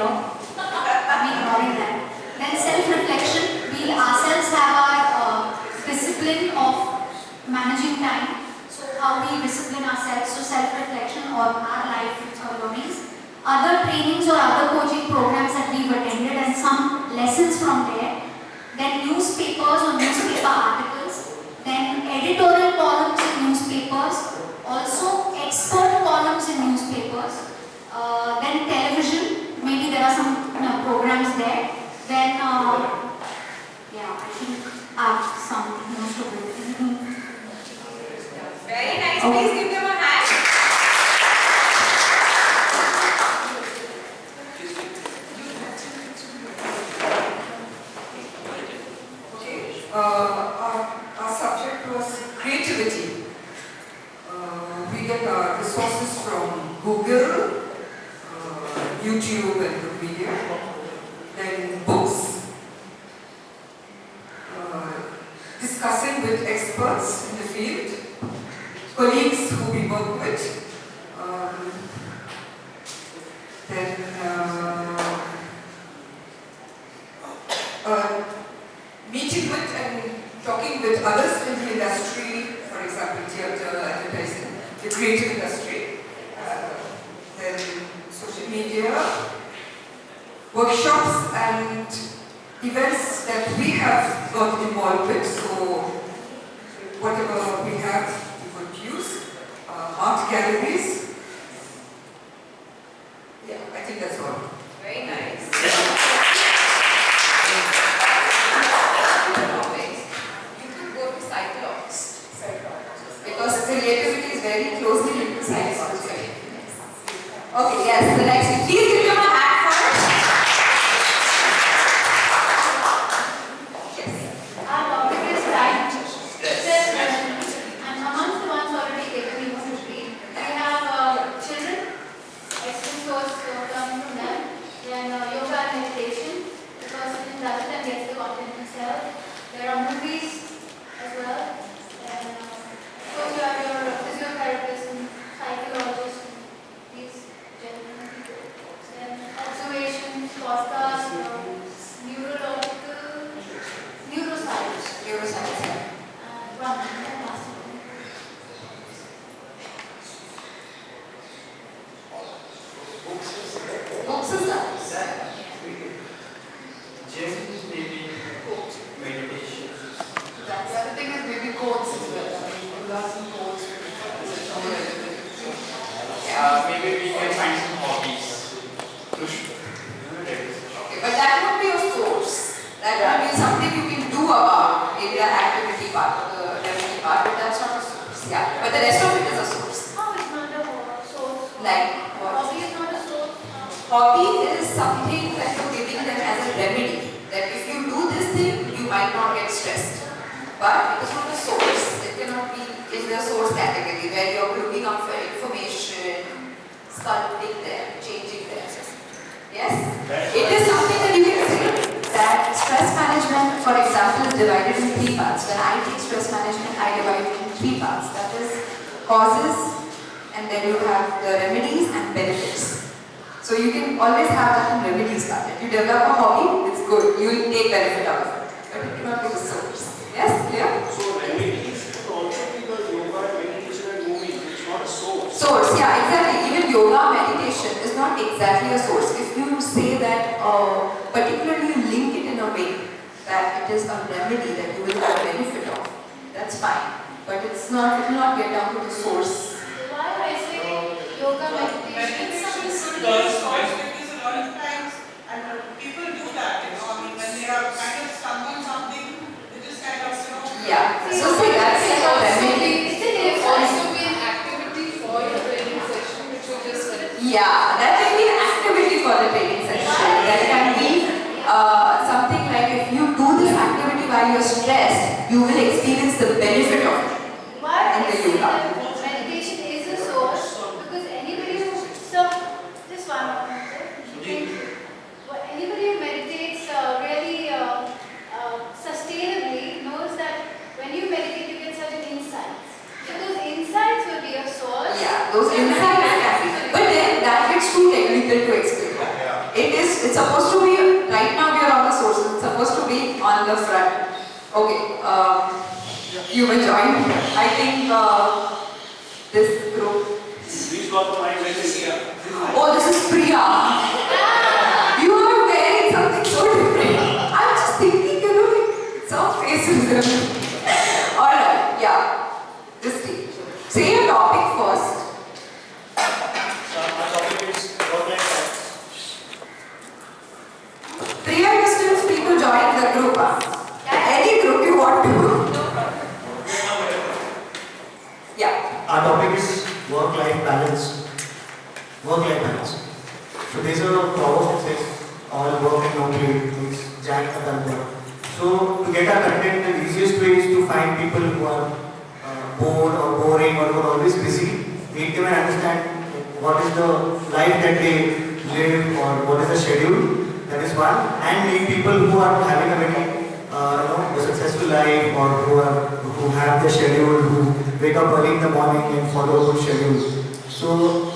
I'm ignoring that. Then self-reflection, we ourselves have our discipline of managing time. So how we discipline ourselves, so self-reflection or our life learnings. Other trainings or other coaching programs that we've attended and some lessons from there. Then newspapers or newspaper articles. Then editorial columns in newspapers. Also expert columns in newspapers. Then television, maybe there are some programs there. Then, yeah, I think I've some most of it. Very nice. Please give them a hand. Okay. Our subject was creativity. We get our resources from Google, YouTube and Wikipedia, then books, discussing with experts in the field, colleagues who we work with, then meeting with and talking with others in the industry, for example, theatre, advertising, the creative industry, then social media, workshops and events that we have got involved with. So whatever we have, we could use. Art galleries. Yeah, I think that's all. Very nice. You could go to psychologists. Because creativity is very closely linked to psychology. Okay, yes, the next one. Please give them a hand for it. Yes. Our topic is time. And amongst the ones already taken in history, we have children, excellent course coming from them, then yoga and meditation, the person does it and gets the content himself. There are movies as well, and of course you have your physiotherapist and psychologist, these gentlemen. Then observations, podcasts, neurological, neuroscience. Neuroscience. And one last one. Books is nice. Gym maybe meditation. The other thing is maybe quotes as well. Learn some quotes. Maybe we can find some hobbies. Okay, but that would be a source. That would be something you can do about maybe the activity part or the remedy part, but that's not a source. Yeah, but the rest of it is a source. No, it's not a source. Like what? Hobby is not a source. Hobby is something that you're giving them as a remedy. That if you do this thing, you might not get stressed. But it is not a source. It cannot be in the source category where you're looking up for information, sculpting them, changing them. Yes? It is something that you can say that stress management, for example, is divided in 3 parts. When I take stress management, I divide it in 3 parts. That is causes, and then you have the remedies and benefits. So you can always have that in remedies part. If you develop a hobby, it's good. You will take benefit out of it. But it cannot be the source. Yes? Clear? So remedies could also be the yoga, meditation and moving. It's not a source. Source, yeah, exactly. Even yoga meditation is not exactly a source. If you say that particularly you link it in a way that it is a remedy that you will have benefit of, that's fine. But it's not, it will not get down to the source. Why I say yoga meditation? Because a lot of times, and people do that, when they are kind of stuck on something, they just kind of, Yeah. So see, that's like a remedy. It can also be an activity for your training session, which you just Yeah, that can be an activity for the training session. That can be something like if you do this activity while you're stressed, you will experience the benefit of it. Why In I the say yoga. that meditation is a source because anybody who just one more thing. Anybody who meditates really sustainably knows that when you meditate you get certain insights. So those insights will be a source. Yeah, those insights can be. But then that gets too technical to explain. It is It's supposed to be, right now we are on the sources, it's supposed to be on the front. Okay, you may join. I think this group. Please call for my message here. Oh, this is Priya. You are wearing something so different. I'm just thinking, some faces. Alright, yeah. This thing. Say your topic first. So my topic is work-life balance. Priya, you still free to join the group. Any group you want to. Yeah. Our topic is work-life balance. Work-life balance. So there's a proverb that says, all work and no play means Jack and work. So to get our content, the easiest way is to find people who are bored or boring or who are always busy. Make them understand what is the life that they live or what is the schedule. That is one. And meet people who are having a very a successful life or who have their schedule, who wake up early in the morning and follow a good schedule. So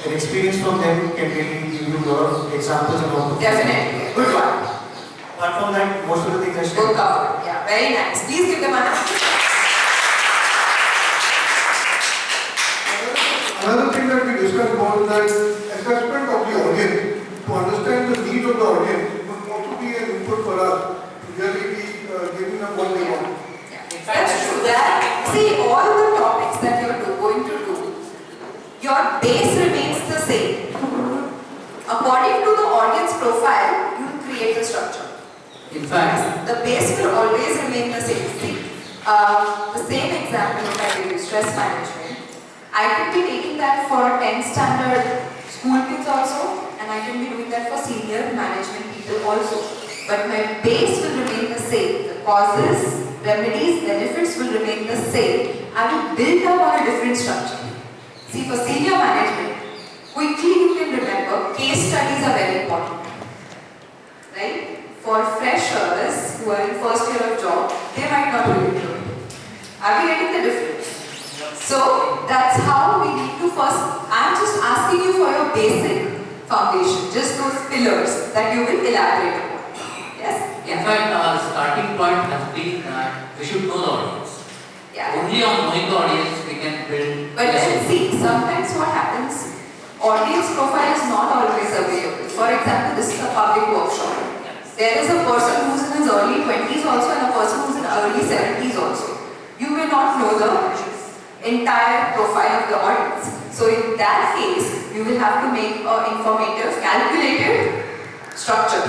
an experience from them can really give you a lot of examples and opportunities. Definitely. Good one. Apart from that, most of the things are Good still covered. Yeah, very nice. Please give them a hand. Another thing that we discussed was that assessment of the audience, to understand the needs of the audience, would also be an input for us to really be giving them what they want. That's true. See, all the topics that you're going to do, your base remains the same. According to the audience profile, you create the structure. In fact, The base will always remain the same. See, the same example if I give you stress management, I could be taking that for 10th standard school kids also, and I can be doing that for senior management people also. But my base will remain the same. The causes, remedies, benefits will remain the same. I will build up on a different structure. See, for senior management, quickly you can remember, case studies are very important. Right? For freshers who are in first year of job, they might not relate to it. Are we getting the difference? So, that's how we need to first, I'm just asking you for your basic foundation, just those pillars that you will elaborate upon. Yes? in fact, our starting point has been that we should know the audience. Yeah. Only on knowing the audience we can build. But then see, sometimes what happens, audience profile is not always available. For example, this is a public workshop. There is a person who's in his early 20s also and a person who's in early 70s also. You may not know the entire profile of the audience. So in that case, you will have to make an informative, calculated structure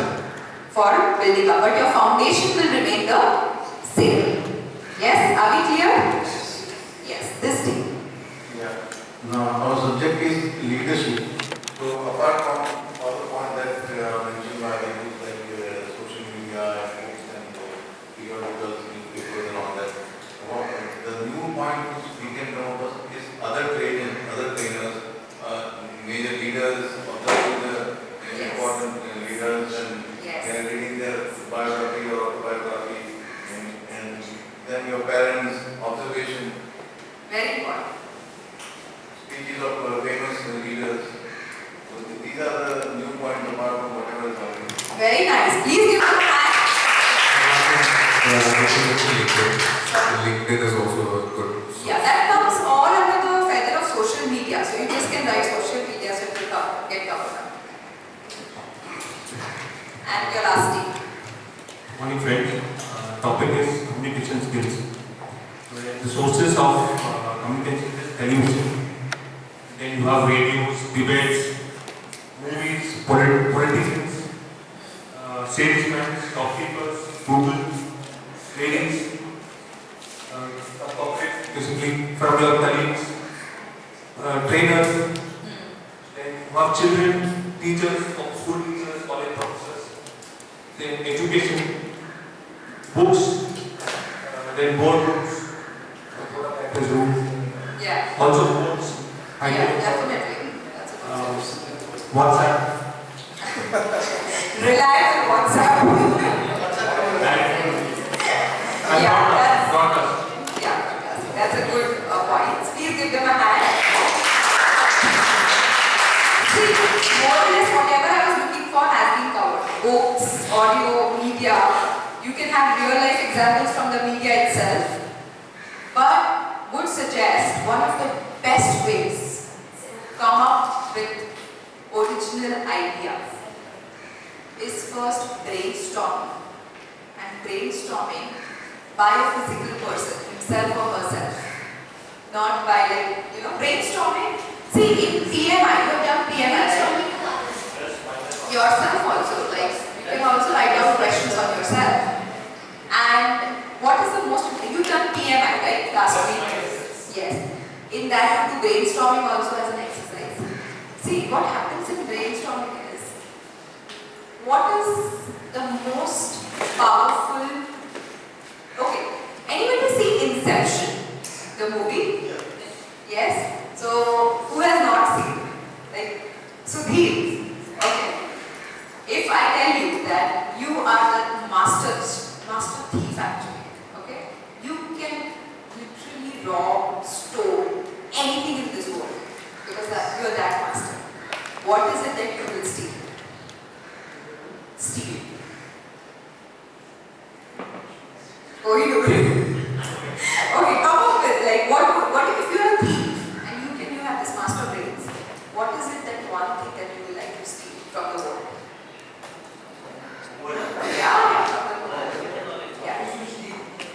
for building up. But your foundation will remain the same. Yes? Are we clear? Yes, this thing. Yeah. Now, our subject is leadership. So, apart from all the points that mentioned by the youth, like social media, books, and periodicals, newspapers, and all that, the new point which we can come up with is other trainers, major leaders, observing the important leaders, and reading their biography or autobiography, and then your parents' observation. Very important. Speeches of famous leaders. So these are the new points apart from whatever is already. Very nice. Please give us a hand. LinkedIn is also a good. Yeah, that comes all under the feather of social media. So you just can write social media so it will get covered up. And your last thing. Morning friends, topic is communication skills. The sources of communication is television. Then you have radios, debates, movies, politicians, salesmen, shopkeepers, Google, ladies, corporate, basically from your colleagues, trainers, then you have children, teachers, school teachers, college professors, then education, books, then boardrooms, Yeah. also boards, Yeah, definitely. That's a concept. WhatsApp. Rely on WhatsApp. That's a good point. Please give them a hand. See, more or less whatever I was looking for has been covered. examples from the media itself, but would suggest one of the best ways to come up with original ideas is first brainstorming. And brainstorming by a physical person, himself or herself. Not by brainstorming. See, in PMI, you have done PMI, right? Yourself also, you can also write down questions on yourself. And what is the most, you've done PMI, right? Last week. Yes. In that, you do brainstorming also as an exercise. See, what happens in brainstorming is, what is the most powerful, okay, anybody see Inception, the movie? Yes? So, who has not seen? Sudhir. Okay. If I tell you that you are the master thief actually, okay? You can literally rob, steal anything in this world because you are that master. What is it that you will steal? Steal. Oh, you do it. Okay, come up with what if you are a thief and you have this master brains? What is it that one thing that you would like to steal from the world? Yeah.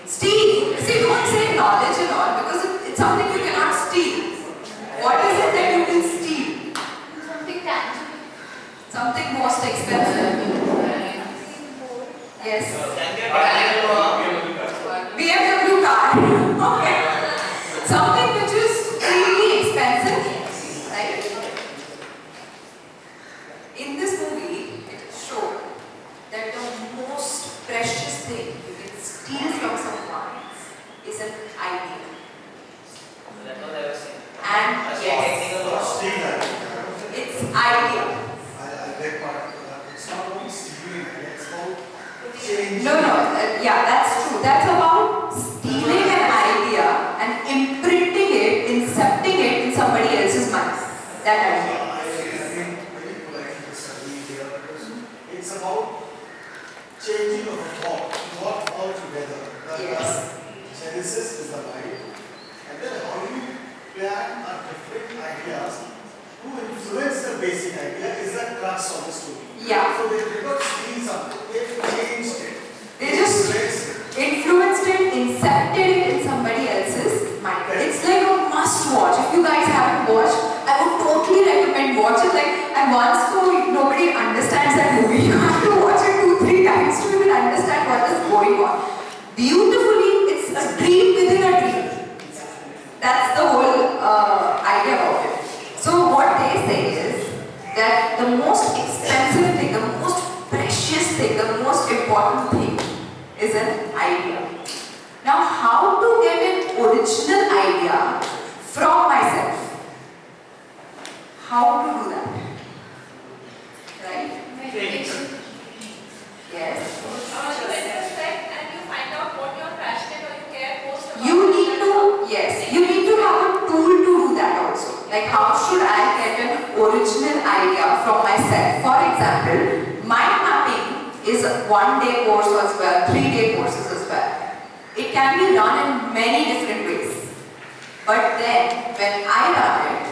Steal. See, don't say knowledge and all because it's something you cannot steal. What is it that you can steal? Something tangible. Something most expensive. Yes. BMW car. Okay. Something which is really expensive, right? In this movie, it showed that the most precious thing you can steal from someone is an idea. And yes, it's idea. It's not only stealing, it's about changing. No, yeah, that's true. That's about stealing an idea and imprinting it, incepting it in somebody else's mind. That idea. I think very politely disagree here because it's about changing of a thought altogether. Yes. Genesis is the mind, and then how you plan a different ideas to influence the basic idea is the crux of the story. Yeah. So they did not steal something, they changed it. They just influenced it, incepted it in somebody else's mind. It's like a must watch. If you guys haven't watched, I would totally recommend watch it. And once nobody understands that movie, you have to watch it 2-3 times to even understand what is going on. Beautifully, it's a dream within a dream. That's the whole idea of it. So what they say is that the most expensive thing, the most precious thing, the most important thing is an idea. Now, how to get an original idea from myself? How to do that? Right? Meditation. Yes. Retrospect and you find out what you're passionate or you care most about. You need to have a tool to do that also. Like how should I get an original idea from myself? For example, mind mapping is a 1-day course as well, 3-day courses as well. It can be done in many different ways. But then, when I run it,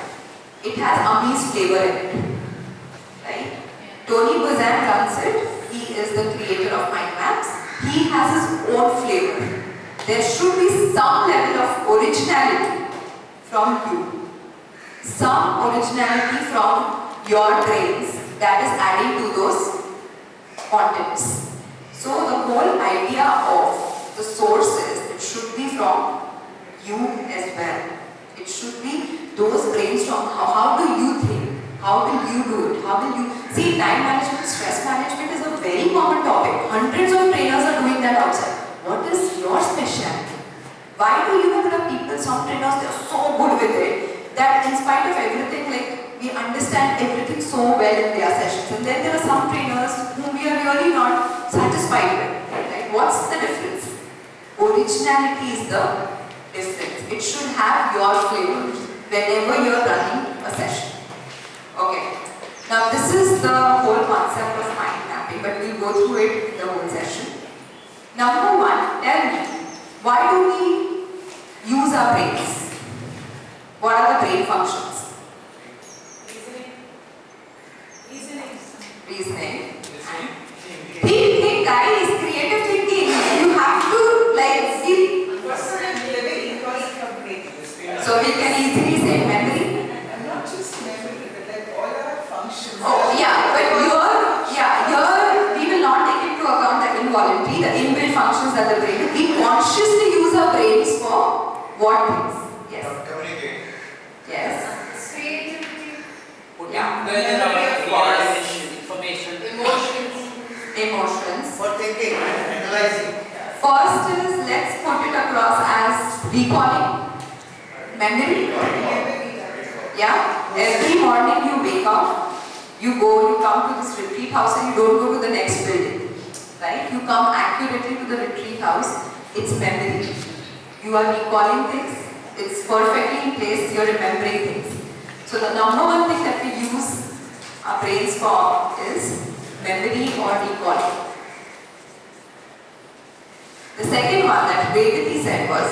it has Ami's flavor in it. Right? Tony Buzan runs it. He is the creator of mind maps. He has his own flavor. There should be some level of originality from you. Some originality from your brains that is adding to those contents. So the whole idea of the sources, it should be from you as well. It should be those brainstorm. How do you think? How will you do it? How will you see time management, stress management is a very common topic. Hundreds of trainers are doing that outside. What is your specialty? Why do you have people, some trainers, they are so good with it that in spite of everything, we understand everything so well in their sessions. And then there are some trainers whom we are really not satisfied with. Right? What's the difference? Originality is the difference. It should have your flavor whenever you are running a session. Okay. Now this is the whole concept of mind mapping, but we'll go through it in the whole session. Number one, tell Why do we use our brains? What are the brain functions? Reasoning. Think, guys, creative thinking. You have to like see. So we can easily say memory. And not just memory, but like all our functions. Oh yeah, but here we will not take into account the involuntary, the inbuilt functions that the brain. We consciously use our brains for what things? Yes. Communicate. Yes. Creativity. Yeah. Information. Emotions. For thinking, analyzing. First is, let's put it across as recalling, memory. Yeah. Every morning you wake up, you come to this retreat house and you don't go to the next building. Right? You come accurately to the retreat house. It's memory. You are recalling things. It's perfectly in place. You're remembering things. So the number one thing that we use our brains for is memory or recalling. The second one that Revati said was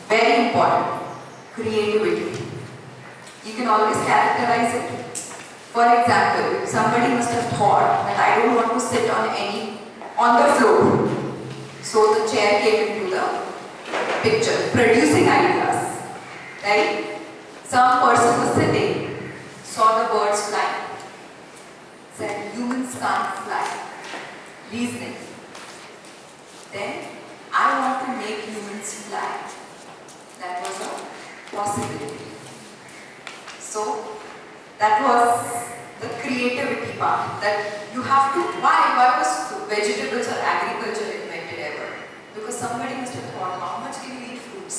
very important, creativity. You can always characterize it. For example, somebody must have thought that I don't want to sit on the floor. So the chair came into the picture, producing ideas. Right? Some person was sitting, saw the birds fly, said humans can't fly. Reasoning. Then I want to make humans fly. That was a possibility. So that was the creativity part. That you have to. Why was vegetables or agriculture invented ever? Because somebody must have thought, how much can you eat fruits?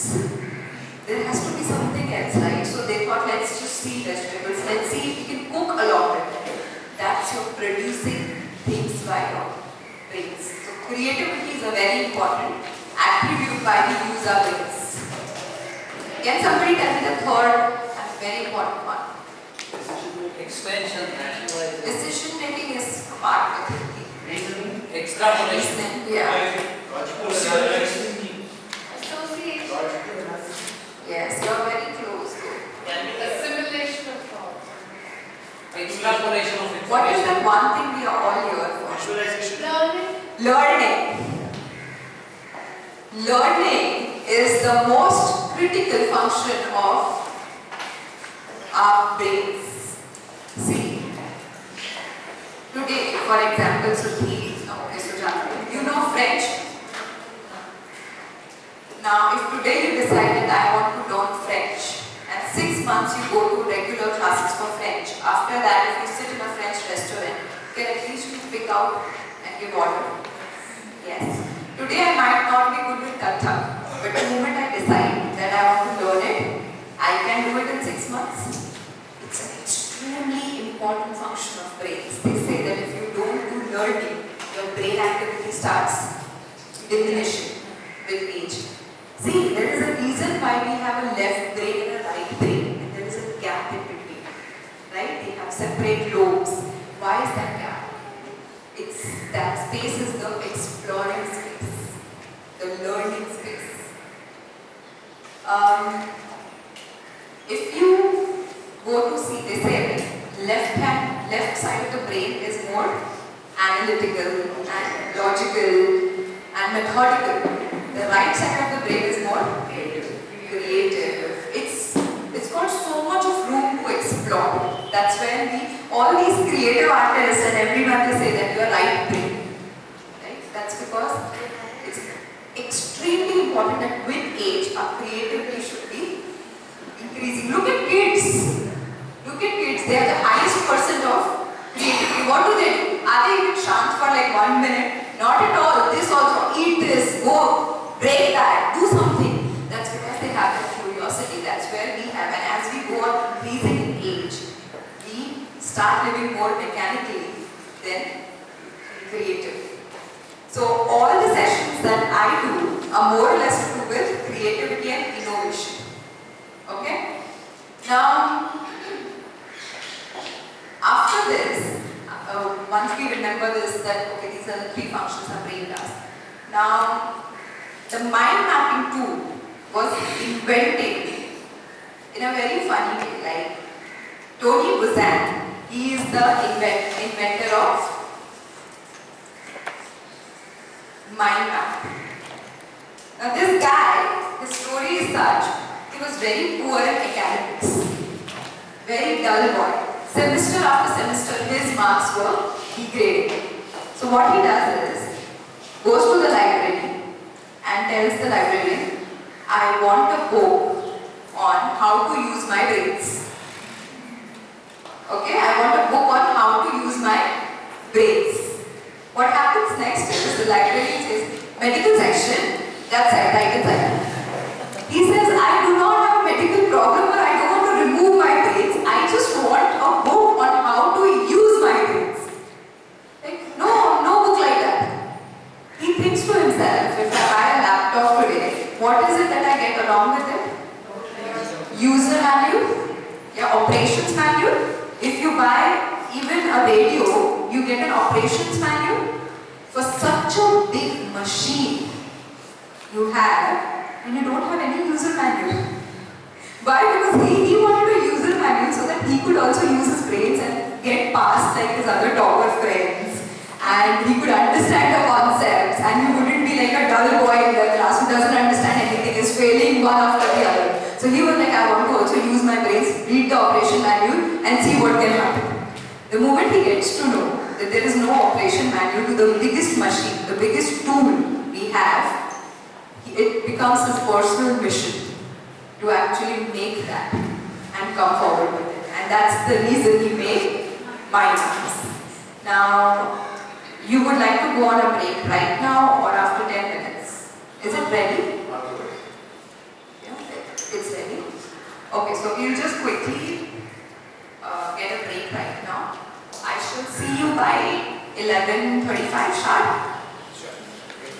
There has to be something else, right? So they thought, let's just see vegetables. Let's see if we can cook along with them. That's your producing things by your brains. So creativity is a very important attribute by we use our brains. Can somebody tell me the third and very important one? Expansion, rationalization. Decision making is a part of thinking. Reasoning. Extrapolation. Reasoning, yeah. Association. Yes, you are very close. Assimilation of thoughts. Extrapolation of information. What is the one thing we are all here for? Visualization. Learning. Learning is the most critical function of our brains. See, today, for example, you know French. Now, if today you decided I want to learn French, and 6 months you go to regular classes for French, after that, if you sit in a French restaurant, you can at least pick out and give order. Yes. Today I might not be good with Tatha, but the moment I decide that I want to learn it, I can do it in 6 months. It's an extremely important function of brains. They say that if you don't do learning, your brain activity starts diminishing with age. See, there is a reason why we have a left brain and a right brain, and there is a gap in between. Right? They have separate lobes. Why is that gap? It's that space is the exploring space, the learning space. If you go to see, they say left side of the brain is more analytical and logical and methodical. The right side of the brain is more creative. It's got so much of room to explore. That's when all these creative artists and everyone, they say that you are right brain. Right? That's because it's extremely important that with age our creativity should be increasing. Look at kids. They are the highest percent of creativity. What do? Are they even shant for like 1 minute? Not at all. This also, eat this, go, break that, do something. That's because they have that curiosity. That's where we have, and as we go on increasing in age, we start living more mechanically than creative. So all the sessions that I do are more or less to do with creativity and innovation. Okay? Now, after this, once we remember this, that okay, these are the 3 functions our brain does. Now, The mind mapping tool was invented in a very funny way. Like Tony Buzan, he is the inventor of mind map. Now this guy, his story is such, he was very poor in academics, very dull boy. Semester after semester, his marks were degrading. So what he does is, goes to the library and tells the librarian, I want a book on how to use my brains. Okay, I want a book on how to use my brains. What happens next is the librarian says, medical section, that's it, right inside. He says, I do not have a medical problem or I don't want to remove my brains. I just want a book on how to use my brains. Like, no book like that. He thinks to himself, if I buy a laptop today, what is it that I get along with it? User manual, yeah, operations manual. If you buy even a radio, you get an operations manual. For such a big machine you have, and you don't have any user manual. Why? Because he wanted a user manual so that he could also use his brains and get past like his other topper friends, and he could understand the concepts, and he wouldn't be like a dull boy in the class who doesn't understand anything, is failing one after the other. So he was like, I want to also use my brains, read the operation manual and see what can happen. The moment he gets to know that there is no operation manual to the biggest machine, the biggest tool we have, it becomes his personal mission to actually make that and come forward with it. And that's the reason he made mind maps. Now, you would like to go on a break right now or after 10 minutes? Is it ready? Yeah, it's ready. Okay, so we'll just quickly get a break right now. I shall see you by 11:35 sharp.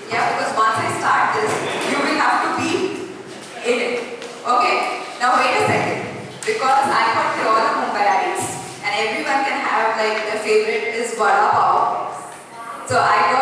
Yeah, because once I start this, you will have to be in it. Okay, now wait a second. Because I thought we're all Mumbaiites and everyone can have like their favorite is vada pav. So I got